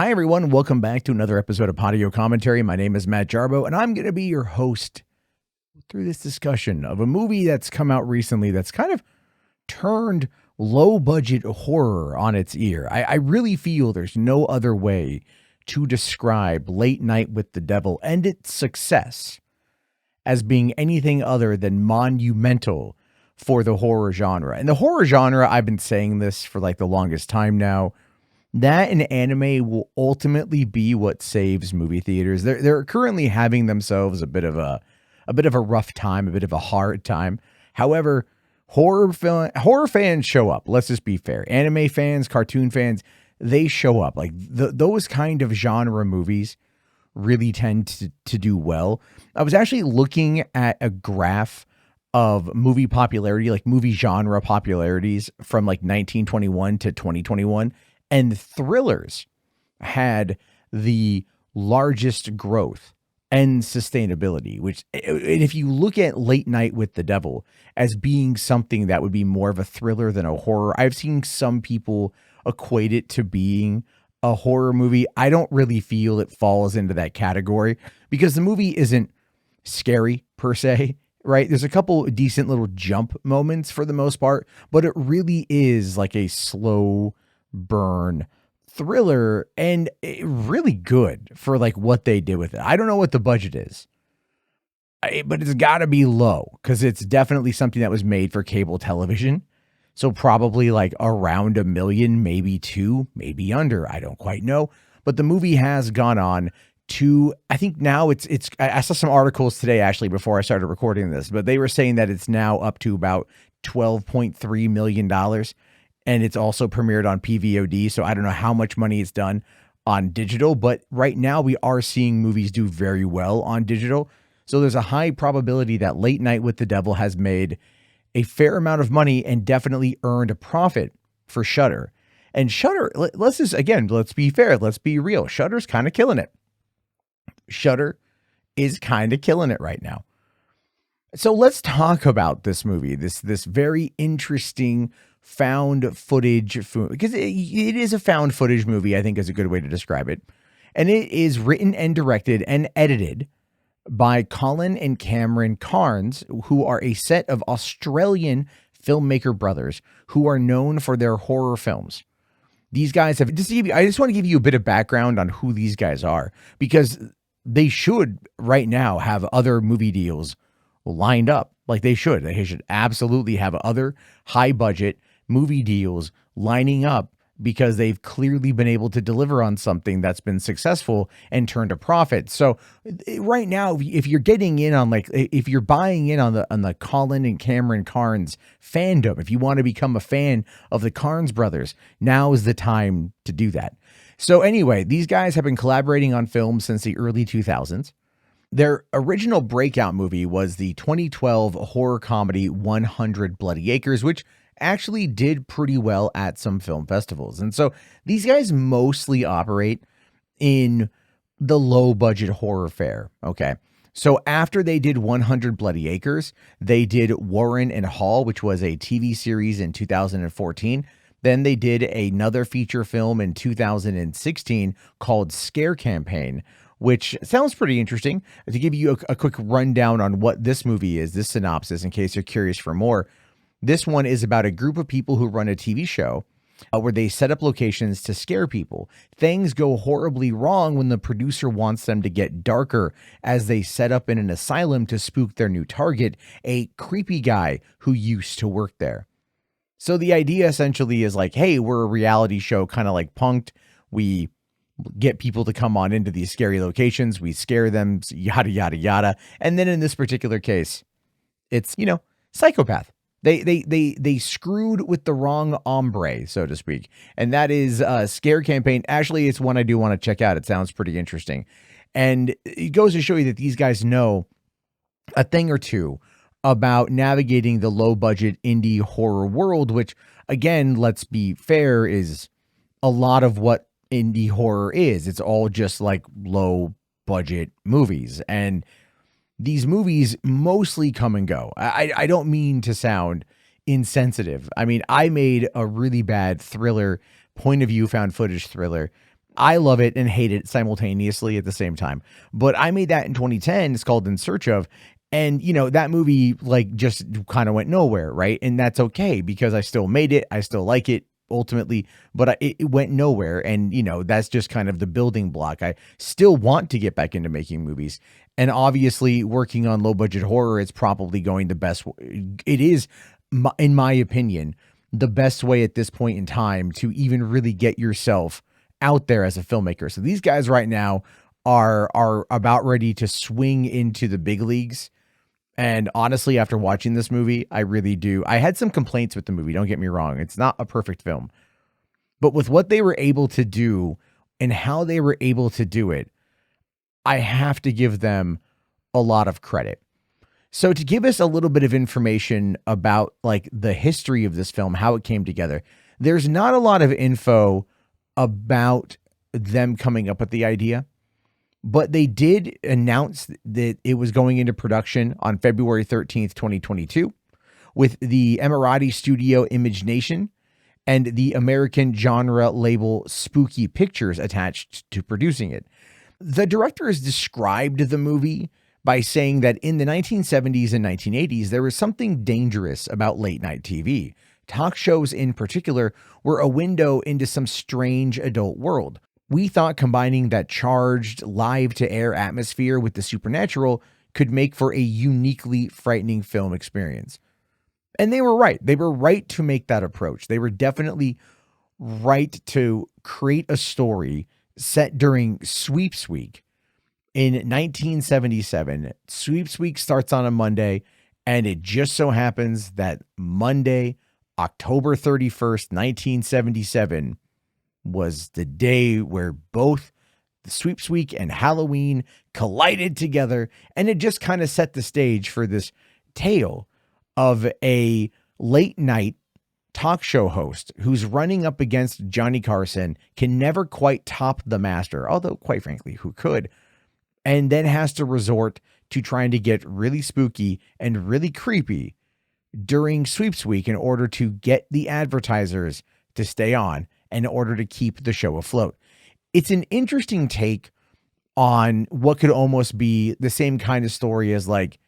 Hi, everyone. Welcome back to another episode of Podio Commentary. My name is Matt Jarbo, and I'm going to be your host through this discussion of a movie that's come out recently that's kind of turned low-budget horror on its ear. I really feel there's no other way to describe Late Night with the Devil and its success as being anything other than monumental for the horror genre. And the horror genre, I've been saying this for like the longest time now, that and anime will ultimately be what saves movie theaters. They're currently having themselves a bit of a rough time, a bit of a hard time. However, horror fans show up. Let's just be fair. Anime fans, cartoon fans, they show up. Like those kind of genre movies really tend to do well. I was actually looking at a graph of movie popularity, like movie genre popularities from like 1921 to 2021. And thrillers had the largest growth and sustainability, which, and if you look at Late Night with the Devil as being something that would be more of a thriller than a horror, I've seen some people equate it to being a horror movie. I don't really feel it falls into that category because the movie isn't scary per se, right? There's a couple decent little jump moments for the most part, but it really is like a slow burn thriller and really good for like what they did with it. I don't know what the budget is, but it's got to be low because it's definitely something that was made for cable television. So probably like around $1 million, maybe $2 million, maybe under. I don't quite know. But the movie has gone on to, I think now I saw some articles today actually before I started recording this, but they were saying that it's now up to about $12.3 million. And it's also premiered on PVOD. So I don't know how much money it's done on digital, but right now we are seeing movies do very well on digital. So there's a high probability that Late Night with the Devil has made a fair amount of money and definitely earned a profit for Shudder. And Shudder, let's be fair. Let's be real. Shudder's kind of killing it. Shudder is kind of killing it right now. So let's talk about this movie, this very interesting found footage, because it is a found footage movie, I think is a good way to describe it. And it is written and directed and edited by Colin and Cameron Cairnes, who are a set of Australian filmmaker brothers who are known for their horror films. These guys I just want to give you a bit of background on who these guys are, because they should right now have other movie deals lined up. Like they should absolutely have other high budget movie deals lining up because they've clearly been able to deliver on something that's been successful and turned a profit. So right now, if you're getting in on if you're buying in on the Colin and Cameron Cairnes fandom, if you want to become a fan of the Cairnes brothers, now is the time to do that. So anyway, these guys have been collaborating on films since the early 2000s. Their original breakout movie was the 2012 horror comedy 100 Bloody Acres, which actually did pretty well at some film festivals. And so these guys mostly operate in the low budget horror fare. Okay. So after they did 100 Bloody Acres, they did Warren and Hall, which was a TV series in 2014. Then they did another feature film in 2016 called Scare Campaign, which sounds pretty interesting. To give you a quick rundown on what this movie is, this synopsis, in case you're curious for more. This one is about a group of people who run a TV show where they set up locations to scare people. Things go horribly wrong when the producer wants them to get darker as they set up in an asylum to spook their new target, a creepy guy who used to work there. So the idea essentially is like, hey, we're a reality show, kind of like Punk'd. We get people to come on into these scary locations. We scare them, yada, yada, yada. And then in this particular case, it's, psychopath. They screwed with the wrong hombre, so to speak. And that is Scare Campaign. Actually, it's one I do want to check out. It sounds pretty interesting. And it goes to show you that these guys know a thing or two about navigating the low budget indie horror world, which again, let's be fair, is a lot of what indie horror is. It's all just like low budget movies. And these movies mostly come and go. I don't mean to sound insensitive. I mean, I made a really bad thriller, point of view found footage thriller I love it and hate it simultaneously at the same time. But I made that in 2010. It's called In Search of. And, that movie like just kind of went nowhere. Right. And that's okay because I still made it. I still like it ultimately, but it went nowhere. And, that's just kind of the building block. I still want to get back into making movies. And obviously working on low budget horror, it's probably going the best. It is, in my opinion, the best way at this point in time to even really get yourself out there as a filmmaker. So these guys right now are about ready to swing into the big leagues. And honestly, after watching this movie, I really do. I had some complaints with the movie. Don't get me wrong. It's not a perfect film, but with what they were able to do and how they were able to do it, I have to give them a lot of credit. So to give us a little bit of information about like the history of this film, how it came together, there's not a lot of info about them coming up with the idea, but they did announce that it was going into production on February 13th, 2022 with the Emirati studio Image Nation and the American genre label Spooky Pictures attached to producing it. The director has described the movie by saying that in the 1970s and 1980s, there was something dangerous about late night TV. Talk shows in particular were a window into some strange adult world. We thought combining that charged live to air atmosphere with the supernatural could make for a uniquely frightening film experience. And they were right. They were right to make that approach. They were definitely right to create a story set during Sweeps Week in 1977. Sweeps Week starts on a Monday, and it just so happens that Monday, October 31st, 1977, was the day where both the Sweeps Week and Halloween collided together, and it just kind of set the stage for this tale of a late night talk show host who's running up against Johnny Carson, can never quite top the master, although quite frankly, who could, and then has to resort to trying to get really spooky and really creepy during Sweeps Week in order to get the advertisers to stay on and in order to keep the show afloat. It's an interesting take on what could almost be the same kind of story as like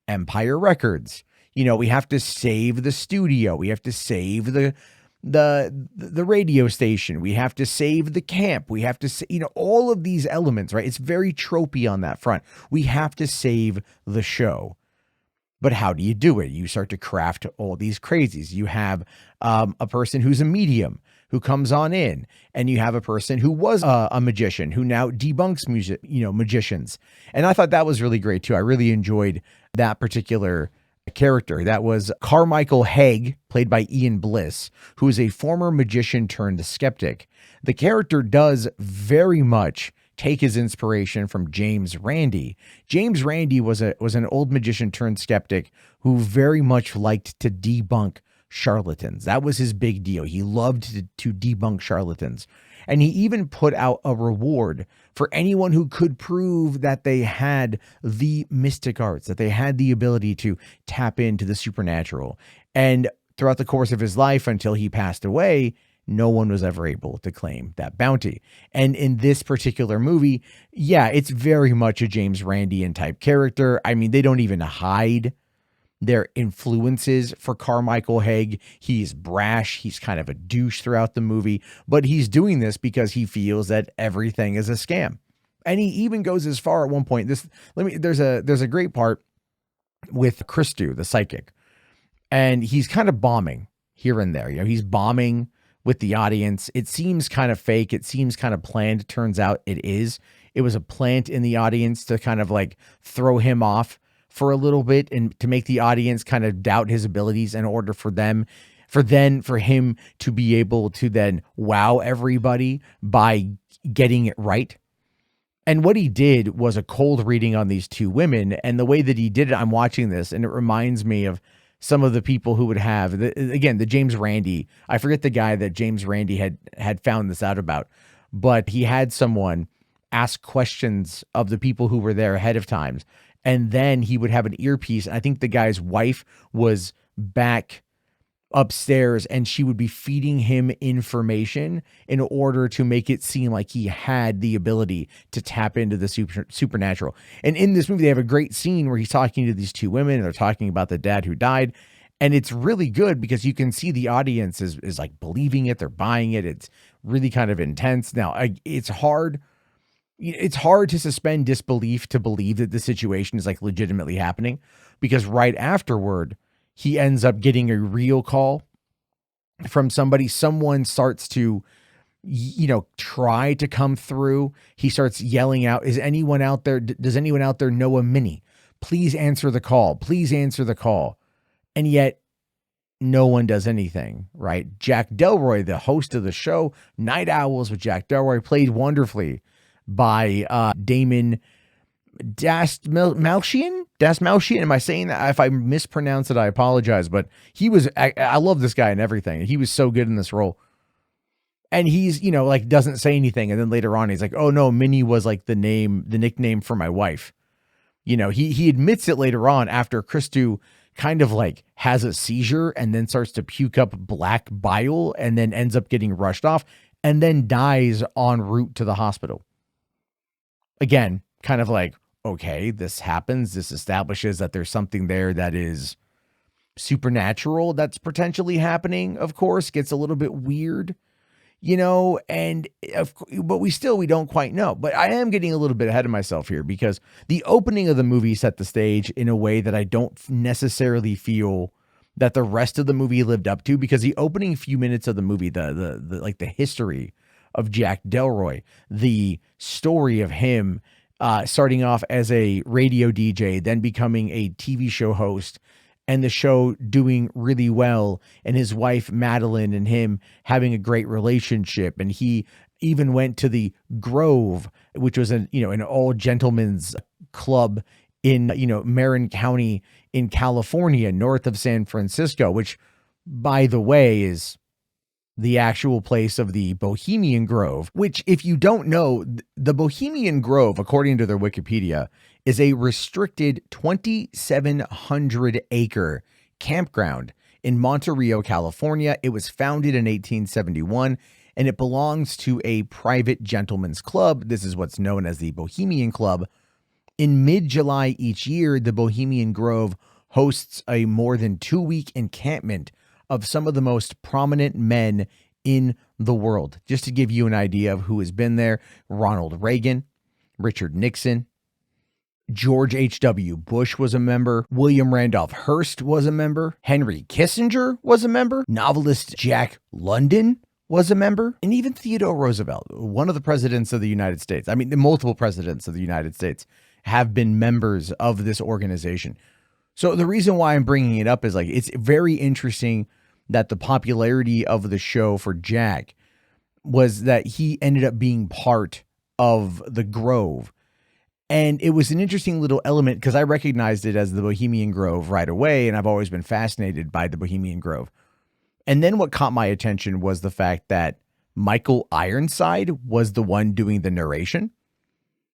Empire Records. We have to save the studio. We have to save the radio station. We have to save the camp. We have to, all of these elements, right? It's very tropey on that front. We have to save the show. But how do you do it? You start to craft all these crazies. You have a person who's a medium who comes on in, and you have a person who was a magician who now debunks magicians. And I thought that was really great too. I really enjoyed that particular character. That was Carmichael Haig, played by Ian Bliss, who is a former magician turned skeptic. The character does very much take his inspiration from James Randi. James Randi was an old magician turned skeptic who very much liked to debunk charlatans. That was his big deal. He loved to debunk charlatans. And he even put out a reward for anyone who could prove that they had the mystic arts, that they had the ability to tap into the supernatural. And throughout the course of his life until he passed away, no one was ever able to claim that bounty. And in this particular movie, yeah, it's very much a James Randian type character. I mean, they don't even hide their influences for Carmichael Haig. He's brash. He's kind of a douche throughout the movie, but he's doing this because he feels that everything is a scam. And he even goes as far at one point. There's a great part with Christu, the psychic, and he's kind of bombing here and there. He's bombing with the audience. It seems kind of fake. It seems kind of planned. Turns out it is. It was a plant in the audience to kind of like throw him off for a little bit and to make the audience kind of doubt his abilities in order for him to be able to then wow everybody by getting it right. And what he did was a cold reading on these two women. And the way that he did it, I'm watching this and it reminds me of some of the people who would have, the James Randi. I forget the guy that James Randi had found this out about, but he had someone ask questions of the people who were there ahead of time. And then he would have an earpiece. I think the guy's wife was back upstairs, and she would be feeding him information in order to make it seem like he had the ability to tap into the supernatural. And in this movie, they have a great scene where he's talking to these two women, and they're talking about the dad who died. And it's really good because you can see the audience is like believing it. They're buying it. It's really kind of intense. Now, it's hard to suspend disbelief to believe that the situation is like legitimately happening, because right afterward, he ends up getting a real call from somebody. Someone starts to, try to come through. He starts yelling out, "Is anyone out there? Does anyone out there know a Minnie? Please answer the call. Please answer the call." And yet no one does anything, right? Jack Delroy, the host of the show, Night Owls with Jack Delroy, played wonderfully by David Dastmalchian. Am I saying that? If I mispronounce it, I apologize. But I love this guy and everything. He was so good in this role. And he's, doesn't say anything. And then later on, he's like, "Oh no, Minnie was like the nickname for my wife." He admits it later on after Christou kind of like has a seizure and then starts to puke up black bile and then ends up getting rushed off and then dies en route to the hospital. Again, kind of like, okay, this happens. This establishes that there's something there that is supernatural that's potentially happening. Of course, gets a little bit weird, but we don't quite know. But I am getting a little bit ahead of myself here because the opening of the movie set the stage in a way that I don't necessarily feel that the rest of the movie lived up to, because the opening few minutes of the movie, the history of Jack Delroy, the story of him starting off as a radio DJ, then becoming a TV show host, and the show doing really well, and his wife Madeline and him having a great relationship. And he even went to the Grove, which was an all gentlemen's club in, Marin County in California, north of San Francisco, which, by the way, is the actual place of the Bohemian Grove, which, if you don't know, the Bohemian Grove, according to their Wikipedia, is a restricted 2,700 acre campground in Monterey, California. It was founded in 1871, and it belongs to a private gentleman's club. This is what's known as the Bohemian Club. In mid-July each year, the Bohemian Grove hosts a more than 2-week encampment of some of the most prominent men in the world. Just to give you an idea of who has been there: Ronald Reagan, Richard Nixon, George H.W. Bush was a member, William Randolph Hearst was a member, Henry Kissinger was a member, novelist Jack London was a member, and even Theodore Roosevelt, one of the presidents of the United States. I mean, the multiple presidents of the United States have been members of this organization. So the reason why I'm bringing it up is it's very interesting that the popularity of the show for Jack was that he ended up being part of the Grove. And it was an interesting little element because I recognized it as the Bohemian Grove right away, and I've always been fascinated by the Bohemian Grove. And then what caught my attention was the fact that Michael Ironside was the one doing the narration,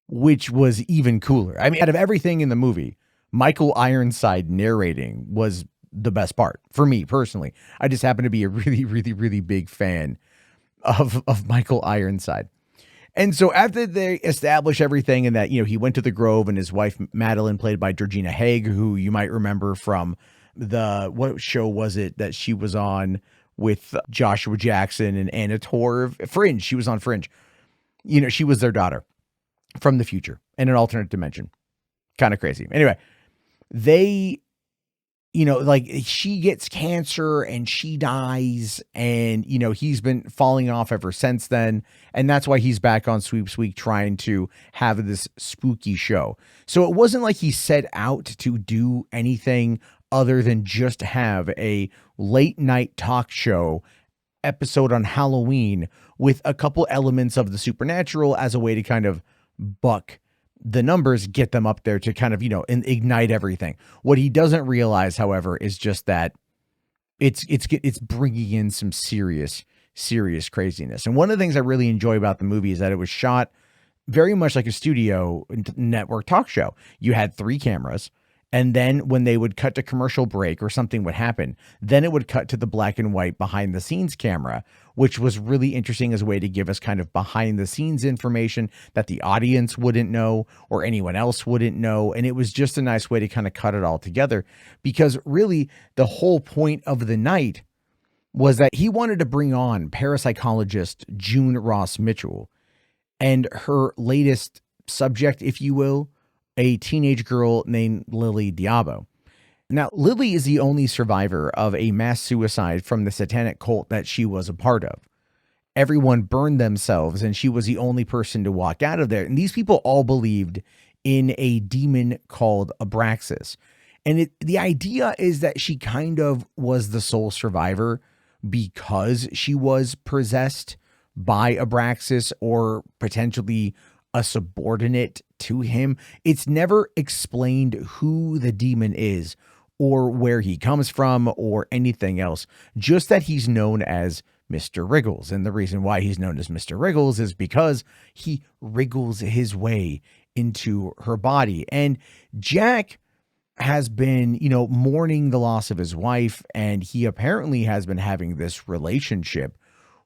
which was even cooler. I mean, out of everything in the movie, Michael Ironside narrating was the best part for me personally. I just happen to be a really, really, really big fan of Michael Ironside. And so after they establish everything and that, he went to the Grove, and his wife, Madeline, played by Georgina Haig, who you might remember from what show was it that she was on with Joshua Jackson and Anna Torv? Fringe. She was on Fringe. She was their daughter from the future in an alternate dimension. Kind of crazy. Anyway, they, she gets cancer and she dies, and, he's been falling off ever since then. And that's why he's back on Sweeps Week trying to have this spooky show. So it wasn't like he set out to do anything other than just have a late night talk show episode on Halloween with a couple elements of the supernatural as a way to kind of buck the numbers, get them up there to kind of, ignite everything. What he doesn't realize, however, is just that it's bringing in some serious craziness. And one of the things I really enjoy about the movie is that it was shot very much like a studio network talk show. You had 3 cameras, And then when they would cut to commercial break or something would happen, then it would cut to the black and white behind the scenes camera, which was really interesting as a way to give us kind of behind the scenes information that the audience wouldn't know or anyone else wouldn't know. And it was just a nice way to kind of cut it all together, because really the whole point of the night was that he wanted to bring on parapsychologist June Ross Mitchell and her latest subject, if you will, a teenage girl named Lily Diabo. Now, Lily is the only survivor of a mass suicide from the satanic cult that she was a part of. Everyone burned themselves, and she was the only person to walk out of there. And these people all believed in a demon called Abraxas. And the idea is that she kind of was the sole survivor because she was possessed by Abraxas or potentially a subordinate to him. It's never explained who the demon is or where he comes from or anything else, just that he's known as Mr. Wriggles. And the reason why he's known as Mr. Wriggles is because he wriggles his way into her body. And Jack has been, mourning the loss of his wife, and he apparently has been having this relationship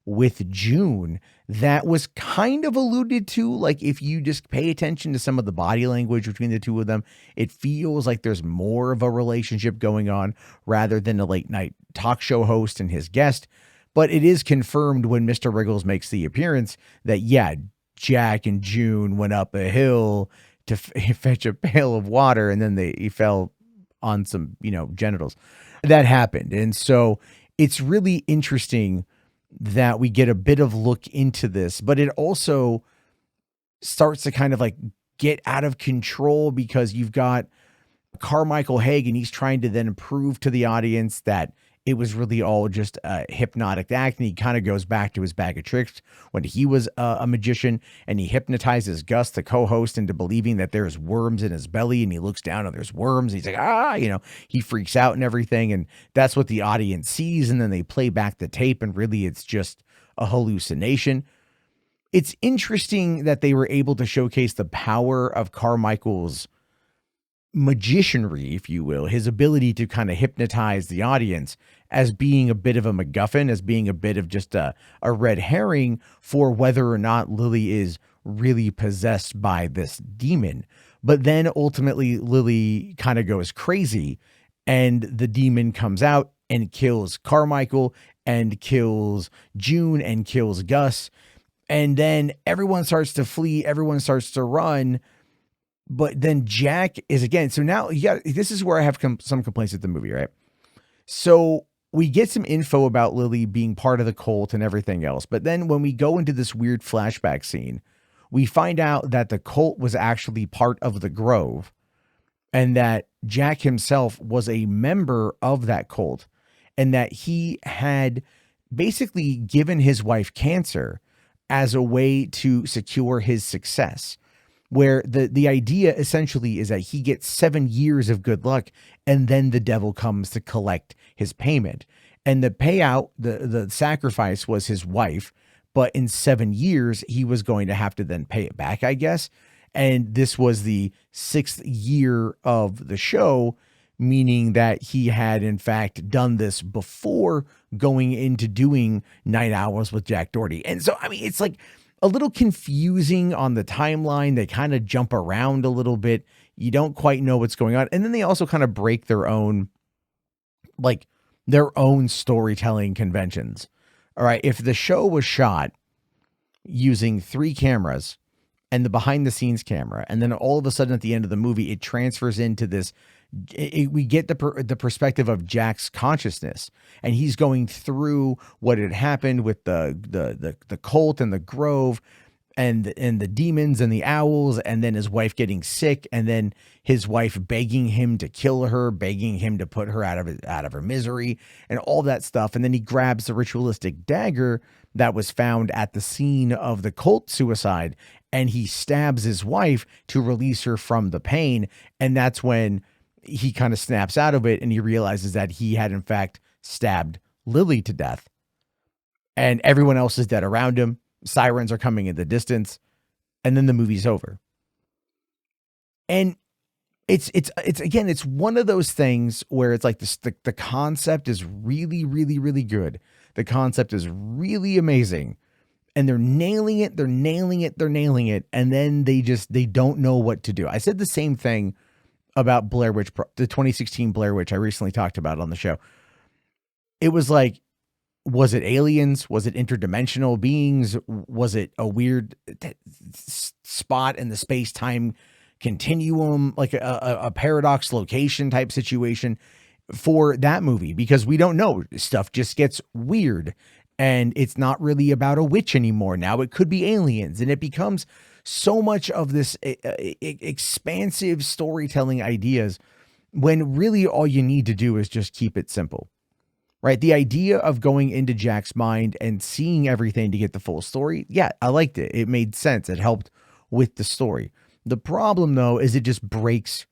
with June that was kind of alluded to. Like, if you just pay attention to some of the body language between the two of them, it feels like there's more of a relationship going on rather than a late night talk show host and his guest. But it is confirmed when Mr. Wriggles makes the appearance that, yeah, Jack and June went up a hill to fetch a pail of water, and then he fell on some, genitals. That happened. And so it's really interesting that we get a bit of look into this, but it also starts to kind of like get out of control, because you've got Carmichael Hagen. He's trying to then prove to the audience that it was really all just a hypnotic act. And he kind of goes back to his bag of tricks when he was a magician, and he hypnotizes Gus, the co-host, into believing that there's worms in his belly, and he looks down and there's worms. He's like, he freaks out and everything. And that's what the audience sees. And then they play back the tape, and really it's just a hallucination. It's interesting that they were able to showcase the power of Carmichael's magicianry, if you will, his ability to kind of hypnotize the audience, as being a bit of a MacGuffin, as being a bit of just a red herring for whether or not Lily is really possessed by this demon. But then ultimately Lily kind of goes crazy, and the demon comes out and kills Carmichael and kills June and kills Gus. And then everyone starts to flee, everyone starts to run. But then Jack is again. So now this is where I have some complaints with the movie, right? So we get some info about Lily being part of the cult and everything else. But then when we go into this weird flashback scene, we find out that the cult was actually part of the Grove, and that Jack himself was a member of that cult, and that he had basically given his wife cancer as a way to secure his success. Where the idea essentially is that he gets 7 years of good luck, and then the devil comes to collect his payment. And the payout, the sacrifice, was his wife, but in 7 years, he was going to have to then pay it back, I guess. And this was the 6th year of the show, meaning that he had in fact done this before going into doing Night Owls with Jack Doherty. And so, it's like a little confusing on the timeline. They kind of jump around a little bit. You don't quite know what's going on. And then they also kind of break their own storytelling conventions. All right. If the show was shot using 3 cameras and the behind the scenes camera, and then all of a sudden at the end of the movie, it transfers into this, we get the perspective of Jack's consciousness, and he's going through what had happened with the cult and the Grove and the demons and the owls, and then his wife getting sick, and then his wife begging him to kill her, begging him to put her out of her misery, and all that stuff. And then he grabs the ritualistic dagger that was found at the scene of the cult suicide, and he stabs his wife to release her from the pain. And that's when he kind of snaps out of it, and he realizes that he had in fact stabbed Lily to death, and everyone else is dead around him. Sirens are coming in the distance, and then the movie's over. And It's again, it's one of those things where it's like this, the concept is really, really, really good. The concept is really amazing. And they're nailing it, they're nailing it, they're nailing it. And then they don't know what to do. I said the same thing about Blair Witch, the 2016 Blair Witch I recently talked about on the show. It was like, was it aliens? Was it interdimensional beings? Was it a weird spot in the space-time continuum, like a paradox location type situation for that movie? Because we don't know. Stuff just gets weird, and it's not really about a witch anymore. Now it could be aliens, and it becomes so much of this expansive storytelling ideas when really all you need to do is just keep it simple. Right? The idea of going into Jack's mind and seeing everything to get the full story. Yeah, I liked it. It made sense. It helped with the story. The problem, though, is it just breaks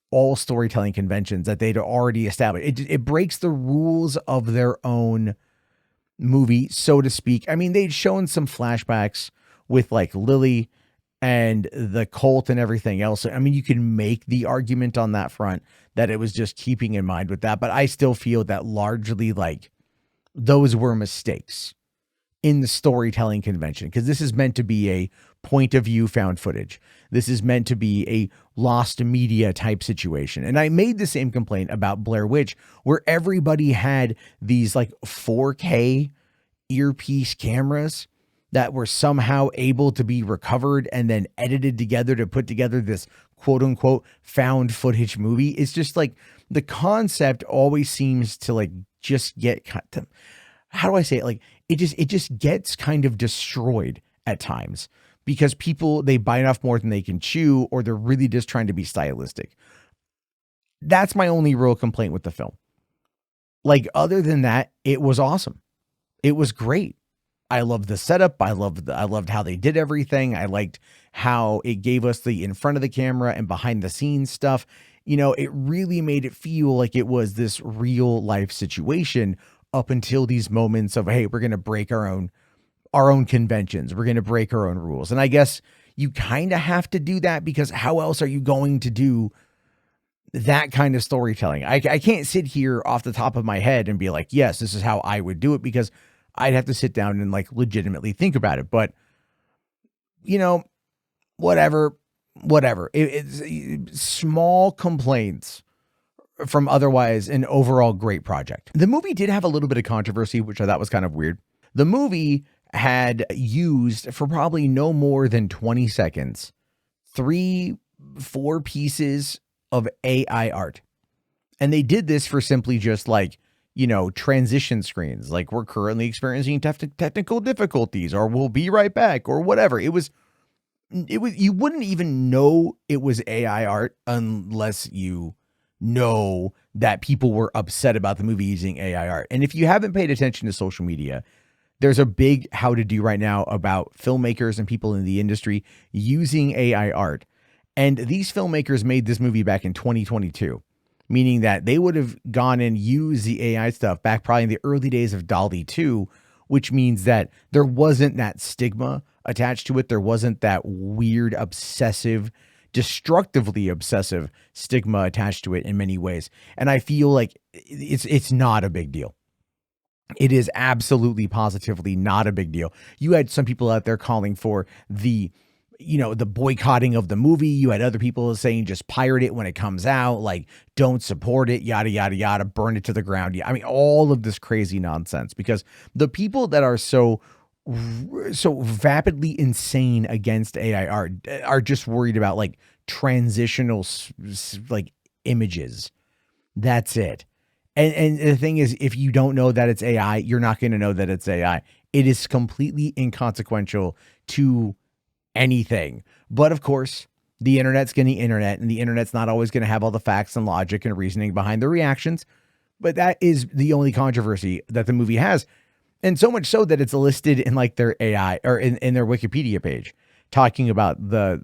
all storytelling conventions that they'd already established. It breaks the rules of their own movie, so to speak. I mean, they'd shown some flashbacks with like Lily and the cult and everything else. I mean, you can make the argument on that front that it was just keeping in mind with that. But I still feel that largely like those were mistakes in the storytelling convention, because this is meant to be a point of view found footage. This is meant to be a lost media type situation. And I made the same complaint about Blair Witch, where everybody had these like 4K earpiece cameras that were somehow able to be recovered and then edited together to put together this quote unquote found footage movie. It's just like the concept always seems to like just get, how do I say it? Like it just gets kind of destroyed at times because people, they bite off more than they can chew, or they're really just trying to be stylistic. That's my only real complaint with the film. Like other than that, it was awesome. It was great. I loved the setup. I loved how they did everything. I liked how it gave us the in front of the camera and behind the scenes stuff. You know, it really made it feel like it was this real life situation up until these moments of, hey, we're going to break our own conventions. We're going to break our own rules. And I guess you kind of have to do that, because how else are you going to do that kind of storytelling? I can't sit here off the top of my head and be like, yes, this is how I would do it, because I'd have to sit down and like legitimately think about it. But, you know, whatever. It's small complaints from otherwise an overall great project. The movie did have a little bit of controversy, which I thought was kind of weird. The movie had used, for probably no more than 20 seconds, 3-4 pieces of AI art. And they did this for simply just like, you know, transition screens, like we're currently experiencing technical difficulties, or we'll be right back, or whatever. It was, you wouldn't even know it was AI art unless you know that people were upset about the movie using AI art. And if you haven't paid attention to social media, there's a big how to do right now about filmmakers and people in the industry using AI art. And these filmmakers made this movie back in 2022. Meaning that they would have gone and used the AI stuff back probably in the early days of DALL-E 2, which means that there wasn't that stigma attached to it. There wasn't that weird, obsessive, destructively obsessive stigma attached to it in many ways. And I feel like it's not a big deal. It is absolutely positively not a big deal. You had some people out there calling for the boycotting of the movie. You had other people saying just pirate it when it comes out, like don't support it, yada, yada, yada, burn it to the ground. I mean, all of this crazy nonsense, because the people that are so vapidly insane against AI art are just worried about like transitional like images. That's it. And the thing is, if you don't know that it's AI, you're not going to know that it's AI. It is completely inconsequential to anything. But of course, the internet's going to the internet, and the internet's not always going to have all the facts and logic and reasoning behind the reactions. But that is the only controversy that the movie has. And so much so that it's listed in like their AI or in their Wikipedia page, talking about the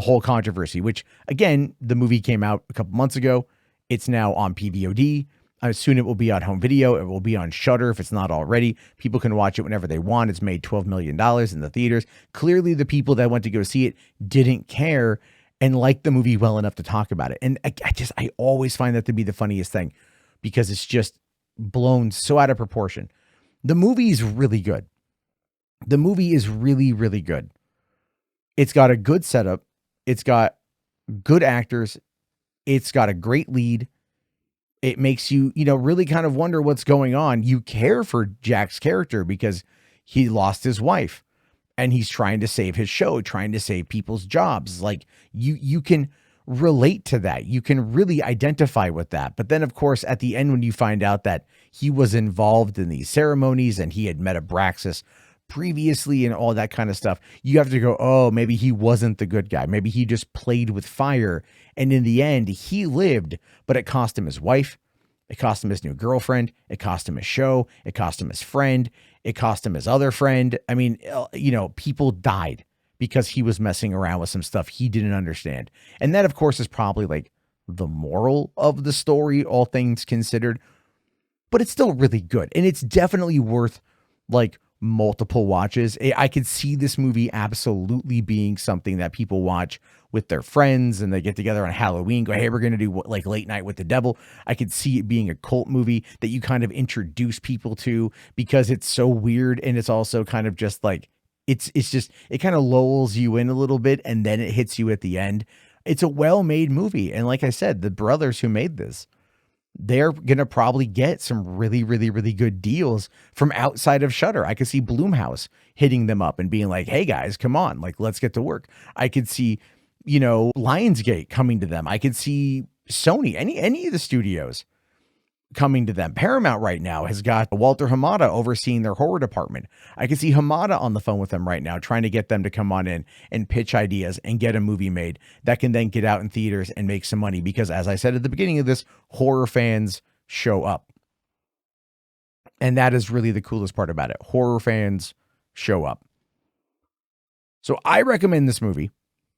whole controversy, which again, the movie came out a couple months ago. It's now on PVOD. Soon it will be on home video. It will be on Shudder if it's not already. People can watch it whenever they want. It's made $12 million in the theaters. Clearly, the people that went to go see it didn't care. and like the movie well enough to talk about it. And I always find that to be the funniest thing because it's just blown so out of proportion. The movie is really good. The movie is really, really good. It's got a good setup. It's got good actors. It's got a great lead. It makes you, really kind of wonder what's going on. You care for Jack's character because he lost his wife and he's trying to save his show, trying to save people's jobs. Like you can relate to that. You can really identify with that. But then of course, at the end, when you find out that he was involved in these ceremonies and he had met Abraxas previously and all that kind of stuff, you have to go, oh, maybe he wasn't the good guy. Maybe he just played with fire. And in the end, he lived, but it cost him his wife. It cost him his new girlfriend. It cost him his show. It cost him his friend. It cost him his other friend. I mean, people died because he was messing around with some stuff he didn't understand. And that, of course, is probably like the moral of the story, all things considered. But it's still really good. And it's definitely worth like multiple watches. I could see this movie absolutely being something that people watch with their friends and they get together on Halloween, go, hey, we're going to do like Late Night with the Devil. I could see it being a cult movie that you kind of introduce people to because it's so weird. And it's also kind of just like, it kind of lulls you in a little bit and then it hits you at the end. It's a well-made movie. And like I said, the brothers who made this, they're going to probably get some really, really, really good deals from outside of Shudder. I could see Blumhouse hitting them up and being like, hey guys, come on, like, let's get to work. I could see, Lionsgate coming to them. I could see Sony, any of the studios coming to them. Paramount right now has got Walter Hamada overseeing their horror department. I can see Hamada on the phone with them right now, trying to get them to come on in and pitch ideas and get a movie made that can then get out in theaters and make some money. Because as I said at the beginning of this, horror fans show up. And that is really the coolest part about it. Horror fans show up. So I recommend this movie.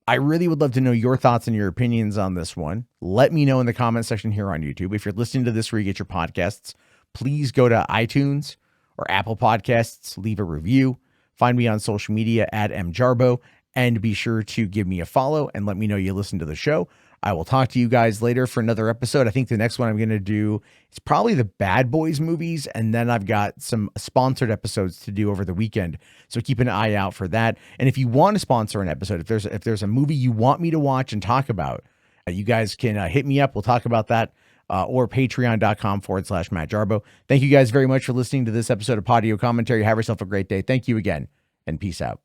I really would love to know your thoughts and your opinions on this one. Let me know in the comment section here on YouTube. If you're listening to this where you get your podcasts, please go to iTunes or Apple Podcasts, leave a review. Find me on social media at mjarbo, and be sure to give me a follow and let me know you listen to the show. I will talk to you guys later for another episode. I think the next one I'm going to do is probably the Bad Boys movies. And then I've got some sponsored episodes to do over the weekend. So keep an eye out for that. And if you want to sponsor an episode, if there's a movie you want me to watch and talk about, you guys can hit me up. We'll talk about that or patreon.com/Matt Jarbo. Thank you guys very much for listening to this episode of Podio Commentary. Have yourself a great day. Thank you again and peace out.